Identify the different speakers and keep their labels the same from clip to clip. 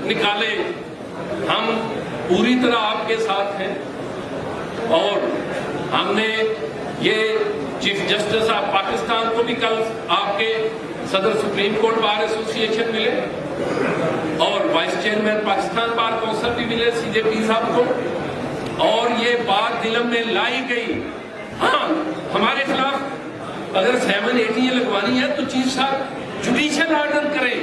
Speaker 1: निकाले, हम पूरी तरह आपके साथ हैं। और हमने ये चीफ जस्टिस ऑफ पाकिस्तान को भी कल आपके सदर सुप्रीम कोर्ट बार एसोसिएशन मिले और vice chairman Pakistan bar council भी मिले CJP साहब को, और ये बात दिलम में लाई गई। हाँ, हमारे खिलाफ अगर 780 लगवानी है तो चीफ साहब जुडिशियल ऑर्डर करें,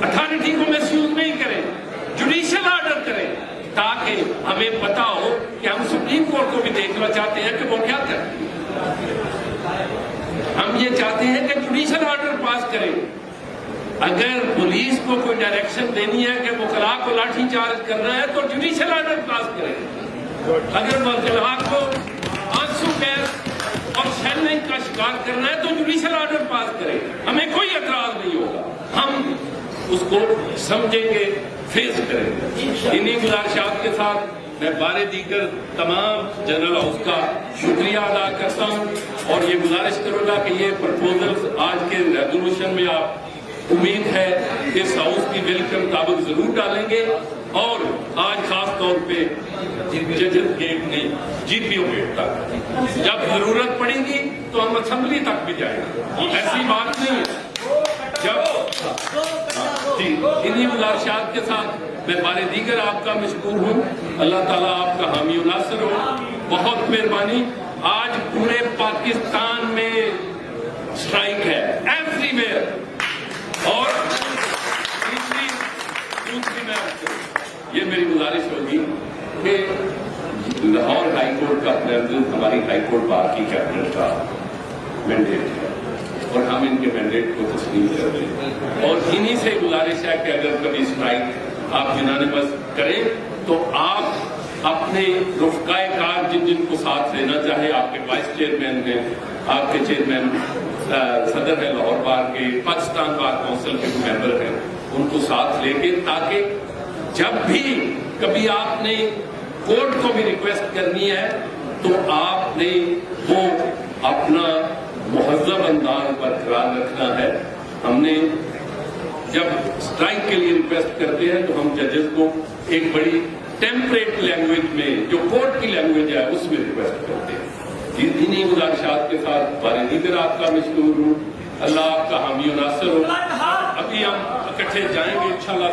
Speaker 1: अथॉरिटी को मिसयूज नहीं करें, जुडिशियल ऑर्डर करें, ताकि हमें पता हो कि हम सुप्रीम कोर्ट को भी देखना चाहते हैं कि वो क्या करें। हम ये चाहते हैं कि जुडिशियल ऑर्डर पास करें। अगर पुलिस को कोई डायरेक्शन देनी है कि वकला को लाठी चार्ज करना है तो जुडिशियल ऑर्डर पास करें। अगर वकला को आंसू गैस और शेलिंग का शिकार करना है तो जुडिशियल ऑर्डर पास करें, हमें कोई एतराज नहीं होगा, हम उसको समझेंगे, फेस करेंगे। इन्हीं गुजारिशात के साथ मैं बारे दीगर तमाम जनरल हाउस का शुक्रिया अदा करता हूं और ये गुजारिश करूंगा कि ये प्रपोजल्स आज के रेजोल्यूशन में आप उम्मीद है इस हाउस की विल के मुताबिक जरूर डालेंगे। और आज खास तौर पे जजेस गेट नहीं, GPO गेट तक जब जरूरत पड़ेगी तो हम असेंबली तक भी जाएंगे, ऐसी बात नहीं है। जब जी, इन्हीं गुजारिशात के साथ मैं बारे दीगर आपका मशकूर हूँ। अल्लाह ताला आपका हामी नासिर हो, बहुत मेहरबानी। आज पूरे पाकिस्तान में स्ट्राइक है, एवरीवेयर। और दूसरी मैं ये मेरी गुजारिश होगी कि लाहौर हाई कोर्ट का प्रेसिडेंट हमारी हाई कोर्ट बार की कैबिनेट का मैंडेट है और हम इनके मैंडेट को तस्लीम कर दें। और इन्हीं से गुजारिश है कि अगर कभी स्ट्राइक आप यूनानिमस करें तो आप अपने रुफ़क़ाए कार जिन जिनको साथ लेना चाहे, आपके वाइस चेयरमैन हैं, आपके चेयरमैन सदर है लाहौर बार के, पाकिस्तान बार काउंसिल के मेंबर हैं, उनको साथ लेके, ताकि जब भी कभी आपने कोर्ट को भी रिक्वेस्ट करनी है तो आपने वो अपना मुहज़्ज़ब अंदाज बरकरार रखना है। हमने जब स्ट्राइक के लिए रिक्वेस्ट करते हैं तो हम जजेस को एक बड़ी टेम्परेट लैंग्वेज में, जो कोर्ट की लैंग्वेज है, उसमें रिक्वेस्ट करते हैं। इन्हीं गुजारिशात के साथ बारे दीगर आपका मशकूर हूँ। अल्लाह आपका हामी नासिर हो। अभी हम इकट्ठे जाएंगे इंशाअल्लाह।